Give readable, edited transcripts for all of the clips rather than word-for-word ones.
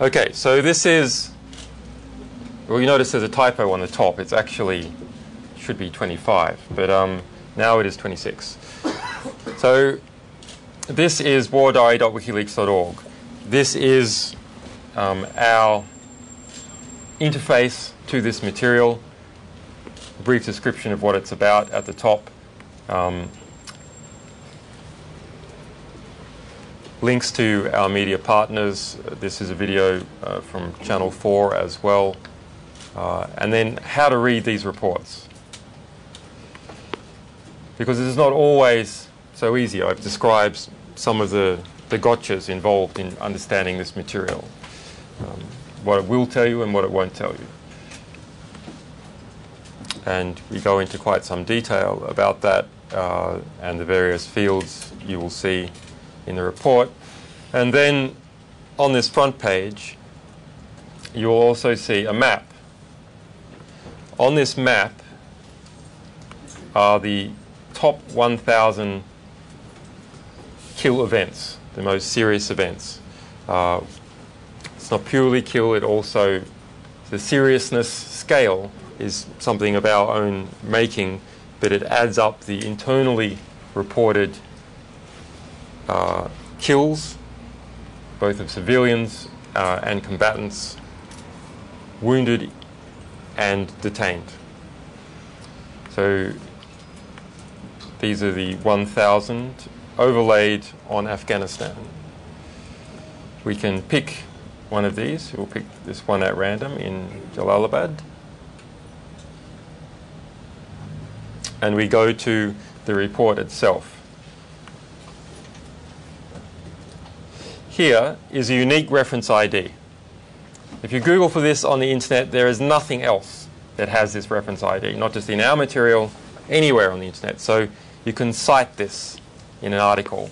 Okay, so this is, well, you notice there's a typo on the top. It's actually, should be 25, but now it is 26. So this is wardiary.wikileaks.org. This is our interface to this material, a brief description of what it's about at the top. Links to our media partners. This is a video from Channel 4 as well. And then how to read these reports. Because it is not always so easy. I've described some of the gotchas involved in understanding this material. What it will tell you and what it won't tell you. And we go into quite some detail about that and the various fields you will see in the report. And then on this front page, you will also see a map. On this map are the top 1,000 kill events, the most serious events. It's not purely kill, it also, the seriousness scale is something of our own making, but it adds up the internally reported kills, both of civilians and combatants, wounded and detained. So these are the 1,000 overlaid on Afghanistan. We can pick one of these. We'll pick this one at random in Jalalabad. And we go to the report itself. Here is a unique reference ID. If you Google for this on the internet, there is nothing else that has this reference ID, not just in our material, anywhere on the internet. So you can cite this in an article,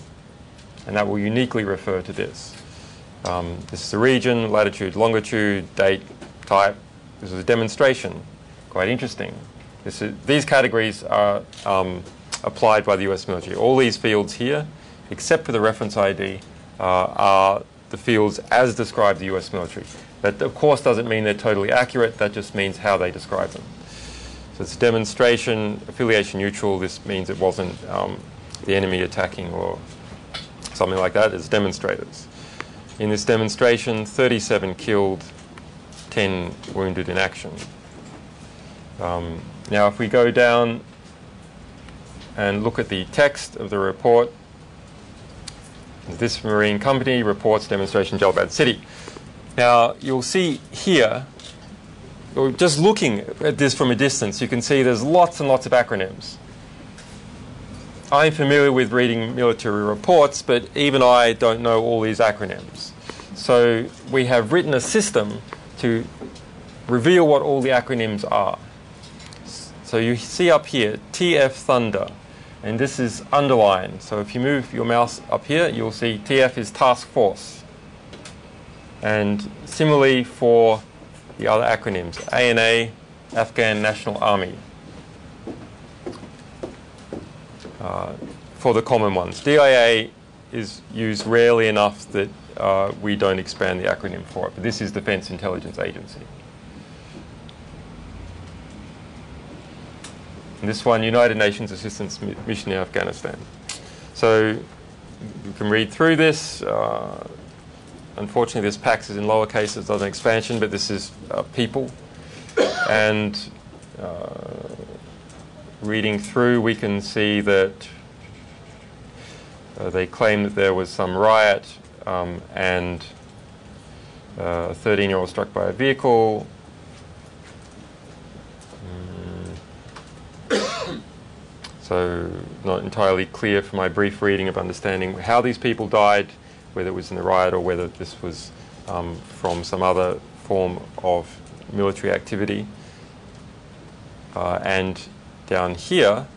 and that will uniquely refer to this. This is the region, latitude, longitude, date, type. This is a demonstration. Quite interesting. These categories are applied by the US military. All these fields here, except for the reference ID, are the fields as described by the US military. That, of course, doesn't mean they're totally accurate. That just means how they describe them. So it's a demonstration, affiliation neutral. This means it wasn't the enemy attacking or something like that. It's demonstrators. In this demonstration, 37 killed, 10 wounded in action. Now, if we go down and look at the text of the report, this marine company reports demonstration Jalalabad City. Now, you'll see here, just looking at this from a distance, you can see there's lots and lots of acronyms. I'm familiar with reading military reports, but even I don't know all these acronyms. So we have written a system to reveal what all the acronyms are. So you see up here, TF Thunder, and this is underlined. So if you move your mouse up here, you'll see TF is Task Force. And similarly for the other acronyms, ANA, Afghan National Army. For the common ones. DIA is used rarely enough that we don't expand the acronym for it, but this is Defense Intelligence Agency. And this one, United Nations Assistance Mission in Afghanistan. So you can read through this. Unfortunately, this PAX is in lower cases, doesn't expansion, but this is people. And reading through, we can see that they claim that there was some riot and a 13-year-old struck by a vehicle. So not entirely clear from my brief reading of understanding how these people died, whether it was in the riot or whether this was from some other form of military activity. And down here,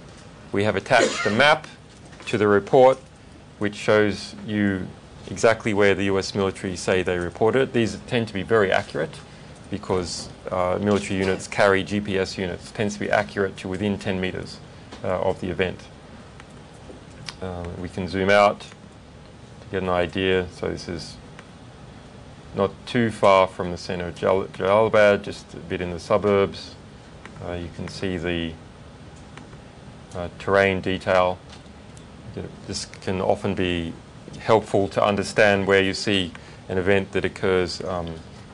we have attached a map to the report which shows you exactly where the US military say they reported. These tend to be very accurate because military units carry GPS units. It tends to be accurate to within 10 meters of the event. We can zoom out to get an idea. So this is not too far from the centre of Jalalabad, just a bit in the suburbs. You can see the terrain detail. This can often be helpful to understand where you see an event that occurs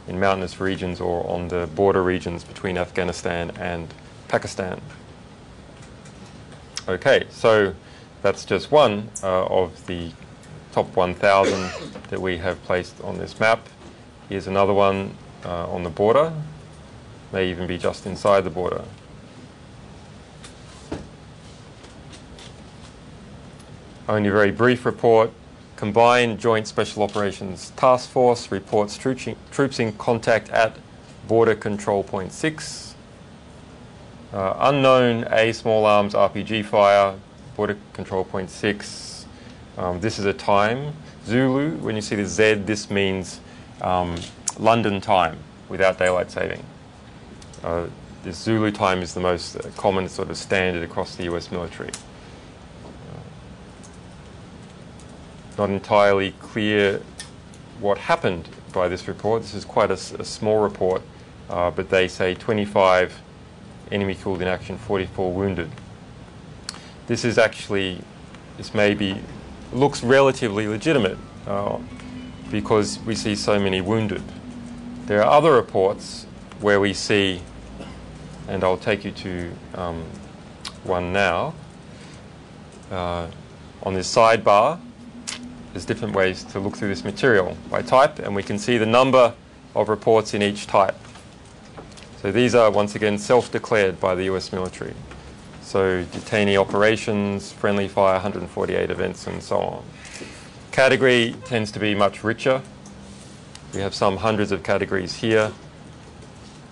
in mountainous regions or on the border regions between Afghanistan and Pakistan. Okay, so that's just one of the top 1,000 that we have placed on this map. Here's another one on the border, may even be just inside the border. Only a very brief report. Combined Joint Special Operations Task Force reports troops in contact at Border Control Point 6. Unknown A small arms RPG fire, Border Control Point 6. This is a time. Zulu, when you see the Z, this means London time without daylight saving. This Zulu time is the most common sort of standard across the US military. Not entirely clear what happened by this report. This is quite a small report, but they say 25 enemy killed in action, 44 wounded. This is actually, this maybe looks relatively legitimate because we see so many wounded. There are other reports where we see, and I'll take you to one now, on this sidebar. There's different ways to look through this material by type, and we can see the number of reports in each type. So these are, once again, self-declared by the US military. So detainee operations, friendly fire, 148 events, and so on. Category tends to be much richer. We have some hundreds of categories here,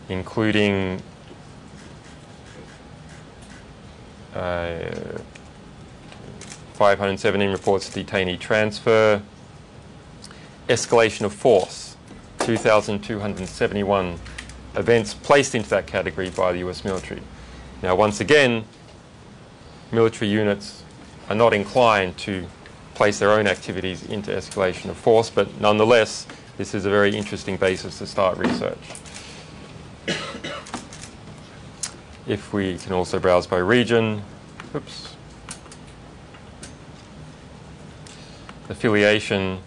including 517 reports of detainee transfer, escalation of force, 2,271 events placed into that category by the US military. Now, once again, military units are not inclined to place their own activities into escalation of force, but nonetheless, this is a very interesting basis to start research. If we can also browse by region, oops. Affiliation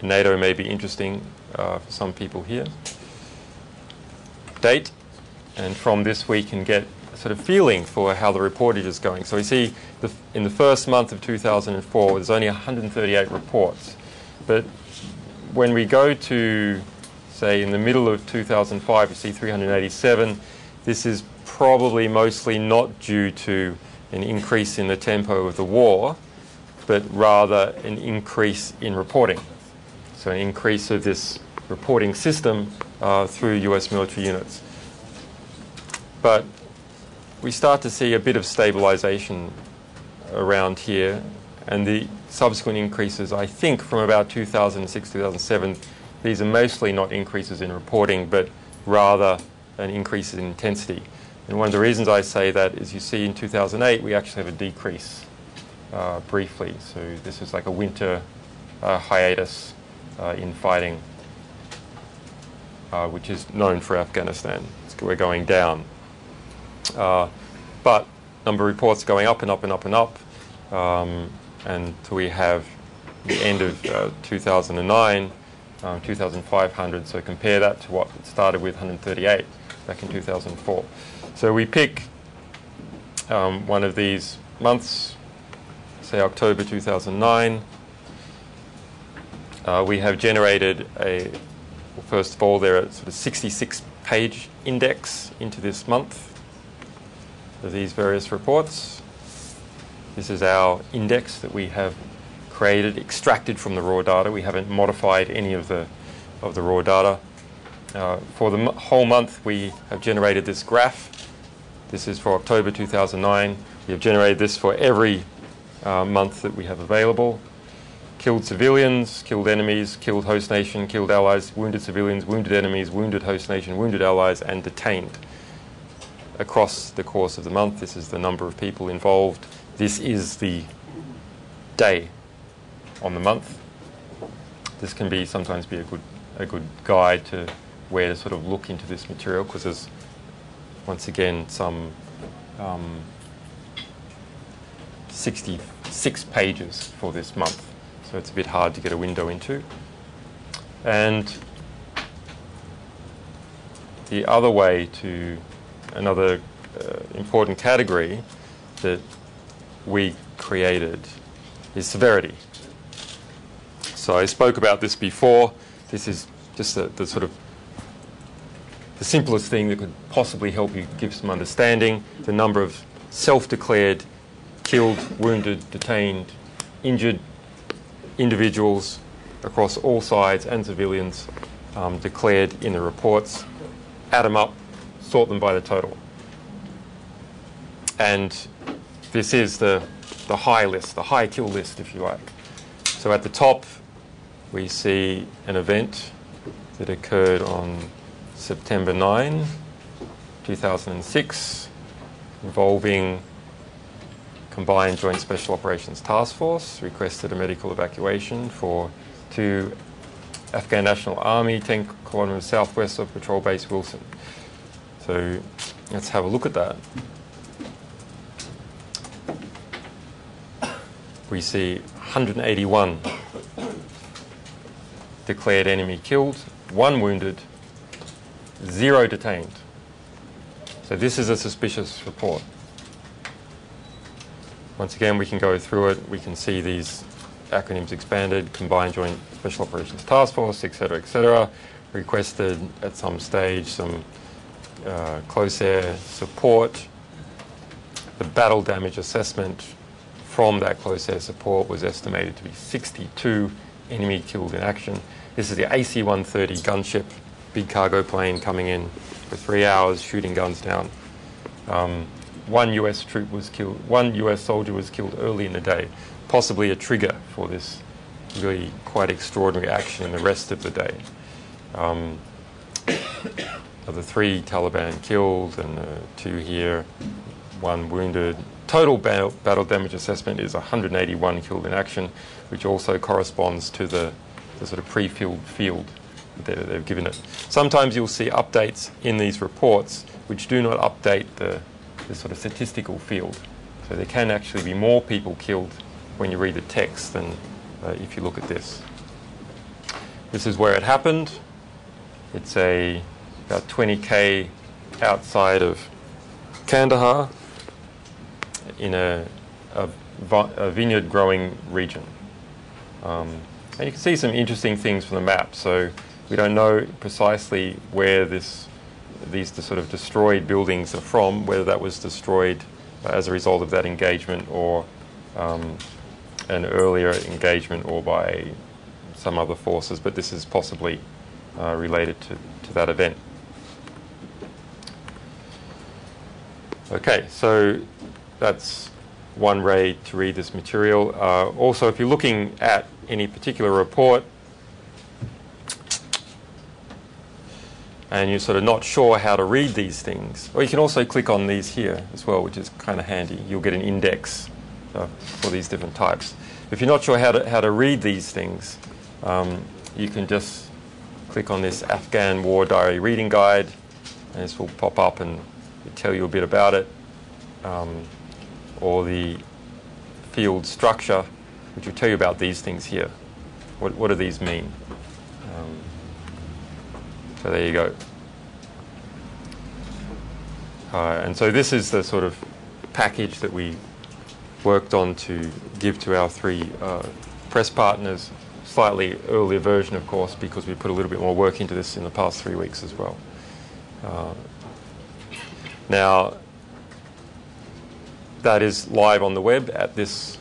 in NATO may be interesting for some people here. Date, and from this we can get a sort of feeling for how the reportage is going. So we see in the first month of 2004 there's only 138 reports, but when we go to, say, in the middle of 2005, you see 387. This is probably mostly not due to an increase in the tempo of the war, but rather an increase in reporting. So an increase of this reporting system through US military units. But we start to see a bit of stabilization around here, and the subsequent increases, I think, from about 2006, 2007, these are mostly not increases in reporting, but rather an increase in intensity. And one of the reasons I say that is you see in 2008, we actually have a decrease. Briefly, so this is like a winter hiatus in fighting, which is known for Afghanistan. We're going down, but number of reports going up and up and up and up, and we have the end of 2009, 2,500. So compare that to what it started with, 138 back in 2004. So we pick one of these months. Say October 2009, we have generated first of all, there are sort of 66-page index into this month of these various reports. This is our index that we have created, extracted from the raw data. We haven't modified any of the raw data. For the whole month, we have generated this graph. This is for October 2009. We have generated this for every month that we have available. Killed civilians, killed enemies, killed host nation, killed allies, wounded civilians, wounded enemies, wounded host nation, wounded allies, and detained. Across the course of the month, this is the number of people involved. This is the day on the month. This can sometimes be a a good guide to where to sort of look into this material, because there's, once again, some 66 pages for this month. So it's a bit hard to get a window into. And the other way to, another important category that we created is severity. So I spoke about this before. This is just the sort of the simplest thing that could possibly help you give some understanding. The number of self-declared killed, wounded, detained, injured individuals across all sides and civilians declared in the reports. Add them up, sort them by the total. And this is the high list, the high kill list, if you like. So at the top, we see an event that occurred on September 9, 2006, involving Combined Joint Special Operations Task Force, requested a medical evacuation for 2 Afghan National Army 10 kilometres southwest of Patrol Base Wilson. So let's have a look at that. We see 181 declared enemy killed, 1 wounded, 0 detained. So this is a suspicious report. Once again, we can go through it. We can see these acronyms expanded: Combined Joint Special Operations Task Force, etc., etc. Requested at some stage some close air support. The battle damage assessment from that close air support was estimated to be 62 enemy killed in action. This is the AC-130 gunship, big cargo plane coming in for 3 hours, shooting guns down. 1 US troop was killed, 1 US soldier was killed early in the day, possibly a trigger for this really quite extraordinary action in the rest of the day. Of the 3 Taliban killed and 2 here, 1 wounded. Total battle damage assessment is 181 killed in action, which also corresponds to the sort of pre-filled field that they've given it. Sometimes you'll see updates in these reports which do not update the sort of statistical field. So there can actually be more people killed when you read the text than if you look at this. This is where it happened. It's about 20k outside of Kandahar in a vineyard growing region. And you can see some interesting things from the map. So we don't know precisely where these sort of destroyed buildings are from, whether that was destroyed as a result of that engagement or an earlier engagement or by some other forces, but this is possibly related to that event. Okay, so that's one way to read this material. Also, if you're looking at any particular report and you're sort of not sure how to read these things, or you can also click on these here as well, which is kind of handy. You'll get an index for these different types. If you're not sure how to read these things, you can just click on this Afghan War Diary reading guide, and this will pop up and tell you a bit about it, or the field structure, which will tell you about these things here. What do these mean? So there you go. And so this is the sort of package that we worked on to give to our 3 press partners. Slightly earlier version, of course, because we put a little bit more work into this in the past 3 weeks as well. Now, that is live on the web at this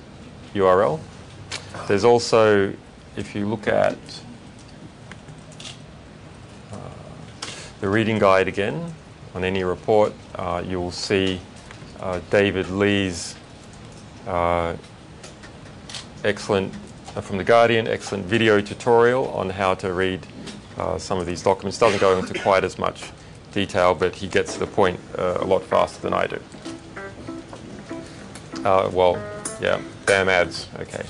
URL. There's also, if you look at the reading guide again on any report, you'll see David Lee's excellent, from The Guardian, excellent video tutorial on how to read some of these documents. Doesn't go into quite as much detail, but he gets to the point a lot faster than I do. Well, yeah, damn ads, okay.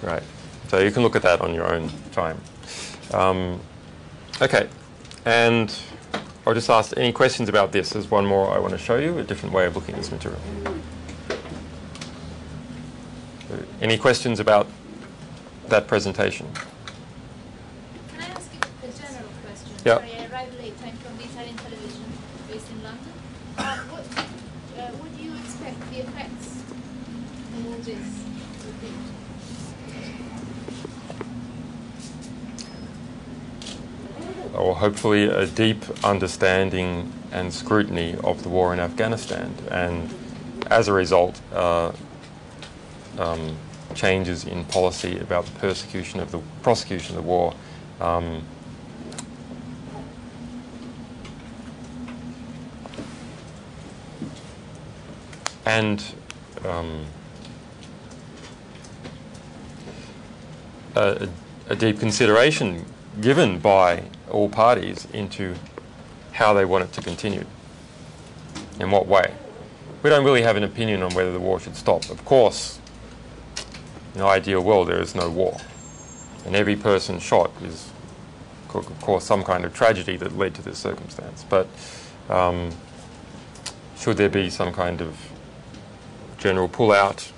Right, so you can look at that on your own time. Okay, and I'll just ask any questions about this. There's one more I want to show you, a different way of looking at this material. Any questions about that presentation? Can I ask you a general question? Yeah. Sorry, I arrived late. I'm from the Italian television based in London. What do you expect the effects of all this would be? Or hopefully a deep understanding and scrutiny of the war in Afghanistan, and as a result, changes in policy about the prosecution of the war. And a deep consideration given by all parties into how they want it to continue, in what way. We don't really have an opinion on whether the war should stop. Of course, in an ideal world, there is no war, and every person shot is, of course, some kind of tragedy that led to this circumstance. But should there be some kind of general pull-out,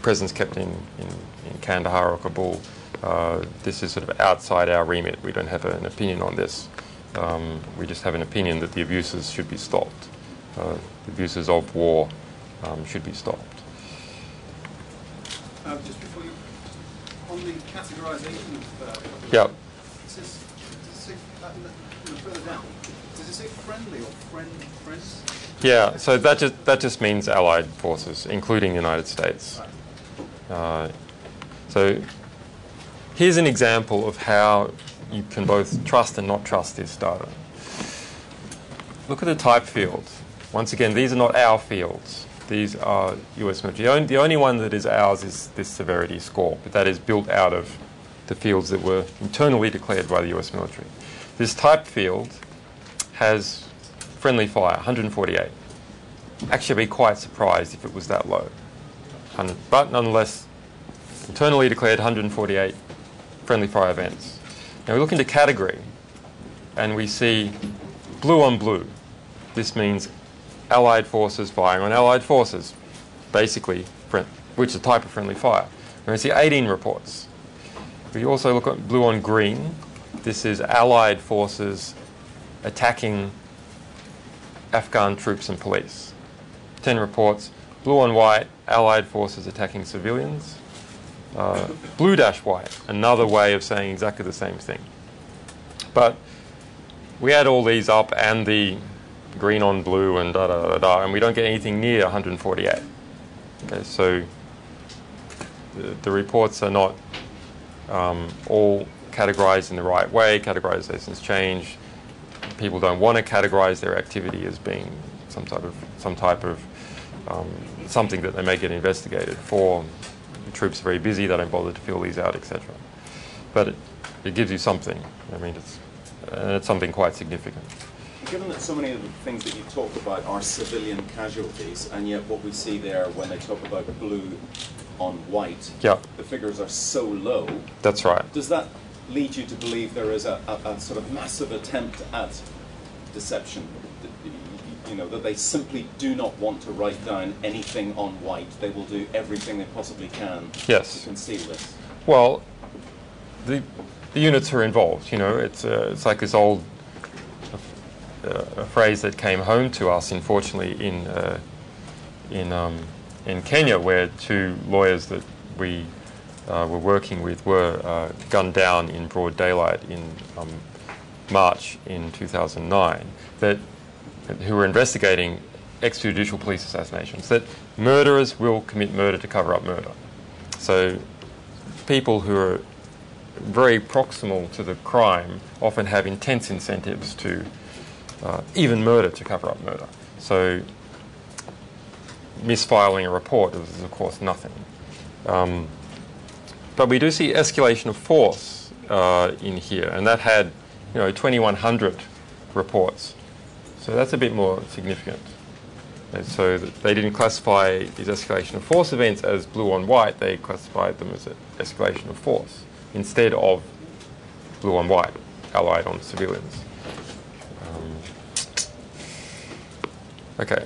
presence kept in Kandahar or Kabul, this is sort of outside our remit. We don't have an opinion on this. We just have an opinion that the abuses should be stopped. The abuses of war should be stopped. Just before you, on the categorization of Yeah. does it say, further down, does it say friendly or friends? Yeah, so that just means allied forces, including the United States. So here's an example of how you can both trust and not trust this data. Look at the type fields. Once again, these are not our fields. These are US military. The only one that is ours is this severity score, but that is built out of the fields that were internally declared by the US military. This type field has friendly fire, 148. Actually, I'd be quite surprised if it was that low. But nonetheless, internally declared 148 friendly fire events. Now we look into category, and we see blue on blue. This means Allied forces firing on Allied forces, basically, which is a type of friendly fire. And we see 18 reports. We also look at blue on green. This is Allied forces attacking Afghan troops and police. 10 reports. Blue on white, Allied forces attacking civilians. Blue dash white, another way of saying exactly the same thing. But we add all these up and the green on blue and da-da-da-da, and we don't get anything near 148. Okay, so the reports are not all categorized in the right way. Categorizations change. People don't want to categorize their activity as being some type of something that they may get investigated for. The troops are very busy, they don't bother to fill these out, etc. But it gives you something. I mean, it's something quite significant. Given that so many of the things that you talk about are civilian casualties, and yet what we see there when they talk about blue on white, yeah, the figures are so low. That's right. Does that lead you to believe there is a sort of massive attempt at deception? You know, that they simply do not want to write down anything on white. They will do everything they possibly can to conceal this. Well, the units are involved. You know, it's like this old a phrase that came home to us, unfortunately, in Kenya, where two lawyers that we were working with were gunned down in broad daylight in March in 2009. Who were investigating extrajudicial police assassinations. That murderers will commit murder to cover up murder. So people who are very proximal to the crime often have intense incentives to even murder to cover up murder. So misfiling a report is, of course, nothing. But we do see escalation of force in here, and that had, 2,100 reports. So that's a bit more significant. And so they didn't classify these escalation of force events as blue on white. They classified them as an escalation of force instead of blue on white, Allied on civilians. Okay.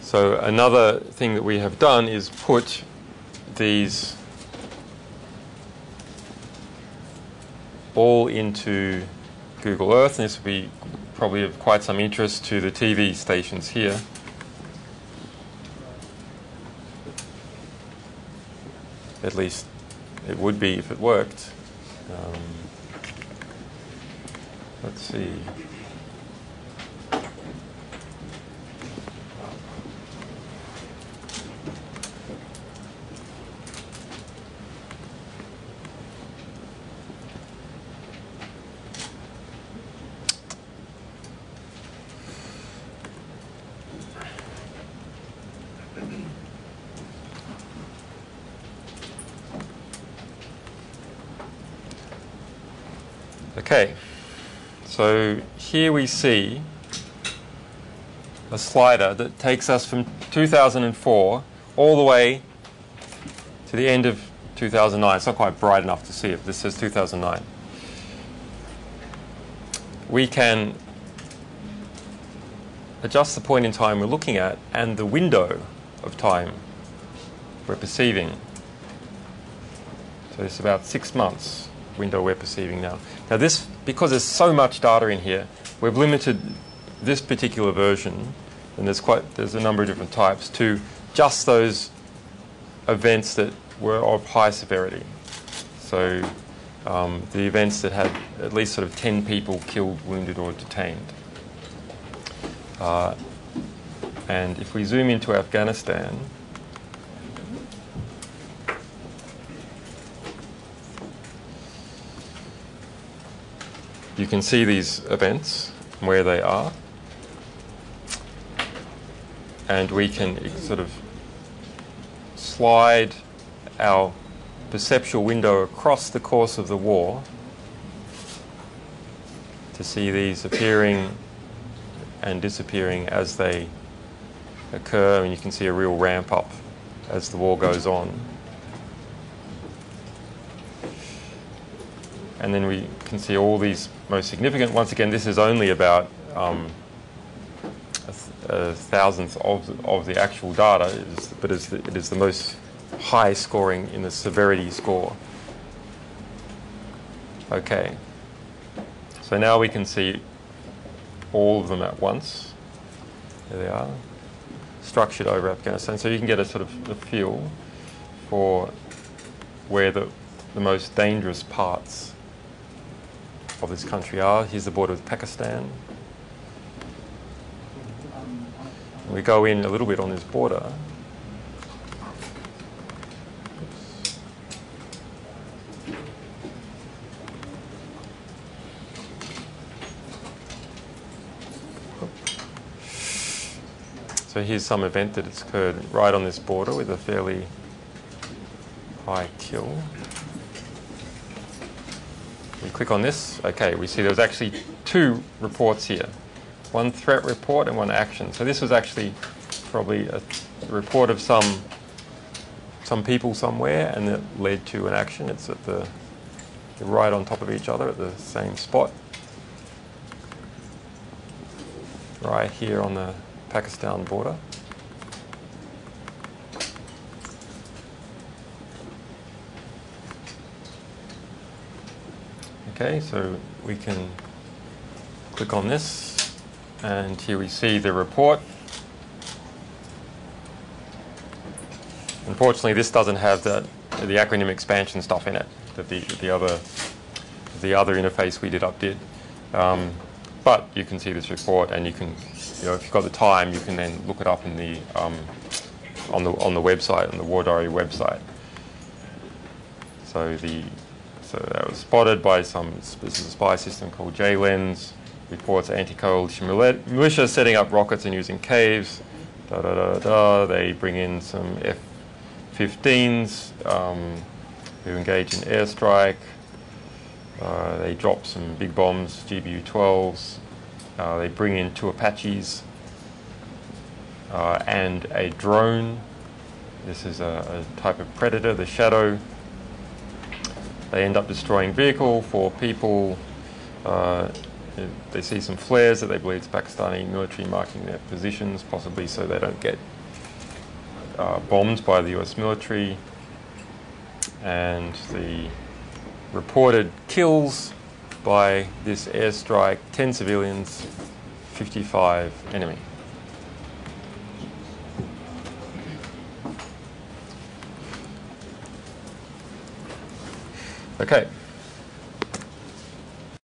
So another thing that we have done is put these all into Google Earth, and this will be probably of quite some interest to the TV stations here. At least it would be if it worked. Let's see. Okay, so here we see a slider that takes us from 2004 all the way to the end of 2009. It's not quite bright enough to see it. This says 2009. We can adjust the point in time we're looking at and the window of time we're perceiving. So it's about 6 months window we're perceiving now. Now this, because there's so much data in here, we've limited this particular version, and there's a number of different types, to just those events that were of high severity. So the events that had at least sort of 10 people killed, wounded, or detained. And if we zoom into Afghanistan, you can see these events, where they are, and we can sort of slide our perceptual window across the course of the war to see these appearing and disappearing as they occur, and you can see a real ramp up as the war goes on. And then we can see all these most significant. Once again, this is only about a thousandth of the actual data, but it is the most high scoring in the severity score. Okay. So now we can see all of them at once. There they are, structured over Afghanistan. So you can get a sort of a feel for where the most dangerous parts of this country are. Here's the border with Pakistan. We go in a little bit on this border. So here's some event that has occurred right on this border with a fairly high kill. We click on this. Okay, we see there was actually 2 reports here. One threat report and one action. So this was actually probably a report of some people somewhere, and it led to an action. It's at they're right on top of each other at the same spot. Right here on the Pakistan border. Okay, so we can click on this, and here we see the report. Unfortunately, this doesn't have the acronym expansion stuff in it that the other interface we did up did. But you can see this report, and you can, if you've got the time, you can then look it up in the on the website, on the War Diary website. So that was spotted by there's a spy system called JLens, reports anti-coalition militia setting up rockets and using caves, They bring in some F-15s who engage in airstrike. They drop some big bombs, GBU-12s. They bring in 2 Apaches and a drone This is a type of predator, the shadow. They end up destroying vehicle for people. They see some flares that they believe is Pakistani military marking their positions, possibly so they don't get bombed by the US military. And the reported kills by this airstrike, 10 civilians, 55 enemy. Okay.